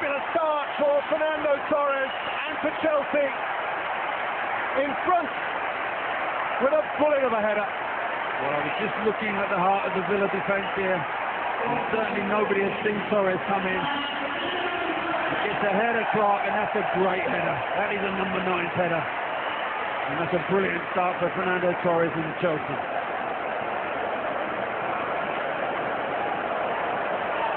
Fabulous start for Fernando Torres and for Chelsea. In front with a bullet of a header. Well, I was just looking at the heart of the Villa defence here, and certainly nobody has seen Torres come in. It's a header, Clark, and that's a great header. That is a number 9 header. And that's a brilliant start for Fernando Torres and Chelsea.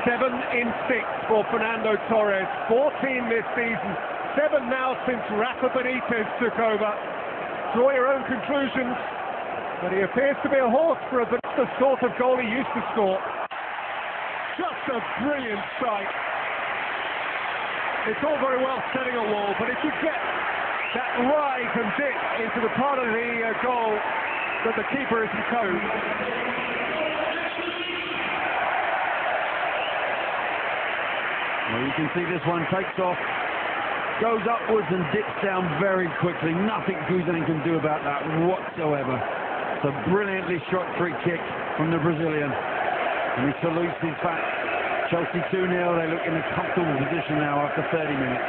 7 in 6 for Fernando Torres. 14 this season. 7 now since Rafa Benitez took over. Draw your own conclusions. But he appears to be a horse for the sort of goal he used to score. Just a brilliant strike. It's all very well setting a wall, but if you get that rise and dip into the part of the goal that the keeper isn't code. Well, you can see this one takes off, goes upwards and dips down very quickly. Nothing Guzan can do about that whatsoever. It's a brilliantly shot free kick from the Brazilian. And he salutes his back. Chelsea 2-0, they look in a comfortable position now after 30 minutes.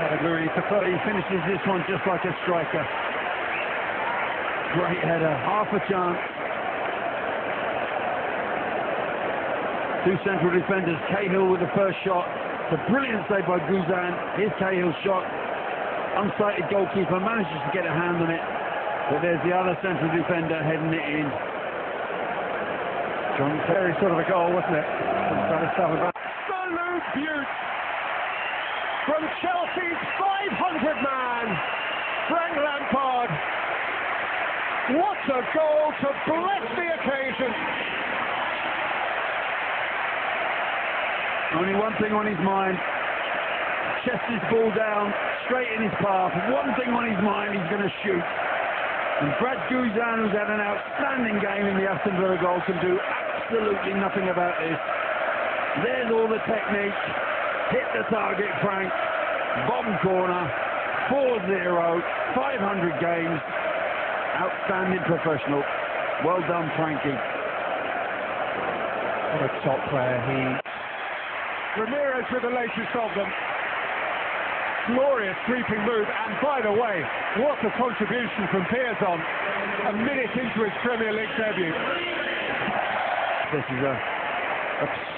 He finishes this one just like a striker. Great header, half a chance. 2 central defenders, Cahill with the first shot. It's a brilliant save by Guzan. Here's Cahill's shot. Unsighted goalkeeper manages to get a hand on it. But there's the other central defender heading it in. John Terry sort of a goal, wasn't it? Absolute beauty from Chelsea's 500 man, Frank Lampard. What a goal to bless the occasion. Only one thing on his mind. Chests his ball down, straight in his path. One thing on his mind, he's going to shoot. And Brad Guzan, who's had an outstanding game in the Aston Villa goal, can do absolutely nothing about this. There's all the technique. Hit the target, Frank. Bottom corner. 4-0. 500 games. Outstanding professional. Well done, Frankie. What a top player Ramirez with the latest of them. Glorious sweeping move, and by the way, what a contribution from Piazon a minute into his Premier League debut. This is a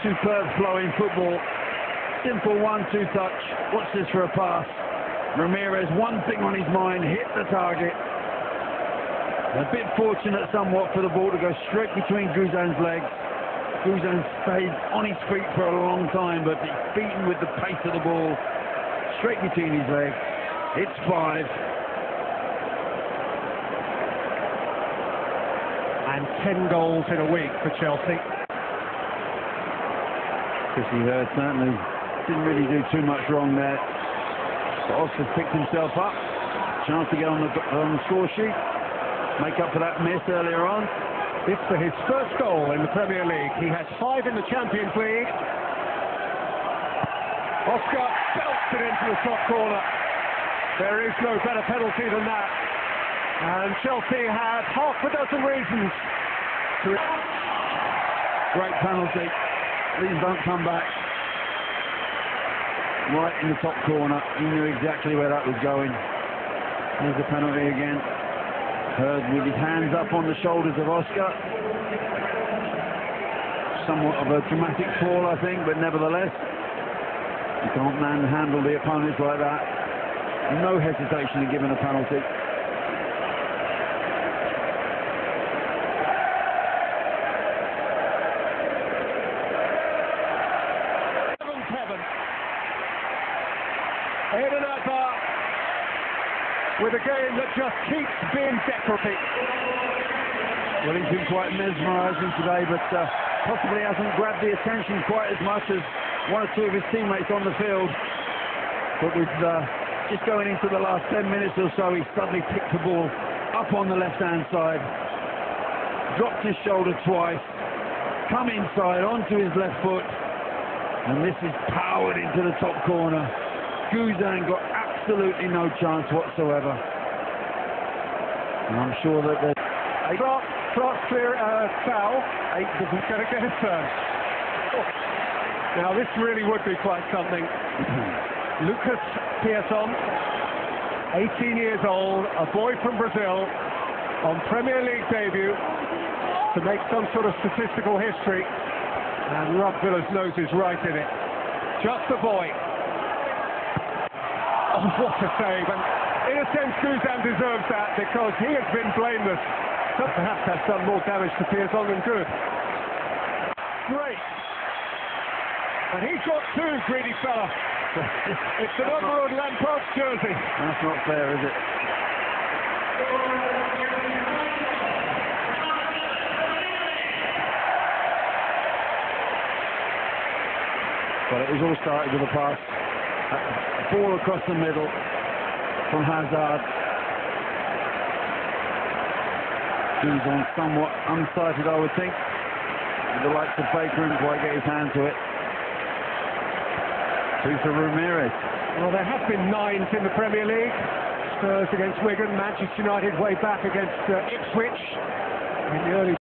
superb flowing football. Simple 1-2 touch. Watch this for a pass. Ramirez, one thing on his mind, hit the target. A bit fortunate somewhat for the ball to go straight between Guzan's legs. Guzan stayed on his feet for a long time, but he's beaten with the pace of the ball. Straight between his legs. It's 5. And 10 goals in a week for Chelsea. Chrissy Hurd certainly didn't really do too much wrong there. But Oscar picked himself up. Chance to get on the score sheet. Make up for that miss earlier on. This for his first goal in the Premier League. He has 5 in the Champions League. Oscar belts it into the top corner. There is no better penalty than that. And Chelsea have half a dozen reasons to... Great penalty. Please don't come back. Right in the top corner. He knew exactly where that was going. There's the penalty again. Hurd with his hands up on the shoulders of Oscar. Somewhat of a dramatic fall, I think, but nevertheless, you can't manhandle the opponents like that. No hesitation in giving a penalty. In and out bar with a game that just keeps being decorative. Well, he's been quite mesmerising today, but possibly hasn't grabbed the attention quite as much as one or two of his teammates on the field. But with just going into the last 10 minutes or so, he suddenly picked the ball up on the left-hand side, dropped his shoulder twice, come inside onto his left foot, and this is powered into the top corner. Guzan got absolutely no chance whatsoever. And I'm sure that there's... Clark's clear foul. 8 doesn't get a turn. Now this really would be quite something. Lucas Piasson, 18 years old, a boy from Brazil, on Premier League debut, to make some sort of statistical history, and Rob Villa's nose is right in it. Just a boy. Oh, what a save, and in a sense Guzan deserves that, because he has been blameless. So perhaps that's done more damage to Piasson than good. Great. And he's got two, greedy fella. It's the number on Lampard's jersey. That's not fair, is it? Well, it was all started with a pass. A ball across the middle from Hazard. He's on somewhat unsighted, I would think. The likes of Baker didn't quite get his hand to it. To Ramirez. Well, there have been nines in the Premier League. Spurs against Wigan, Manchester United way back against Ipswich in the early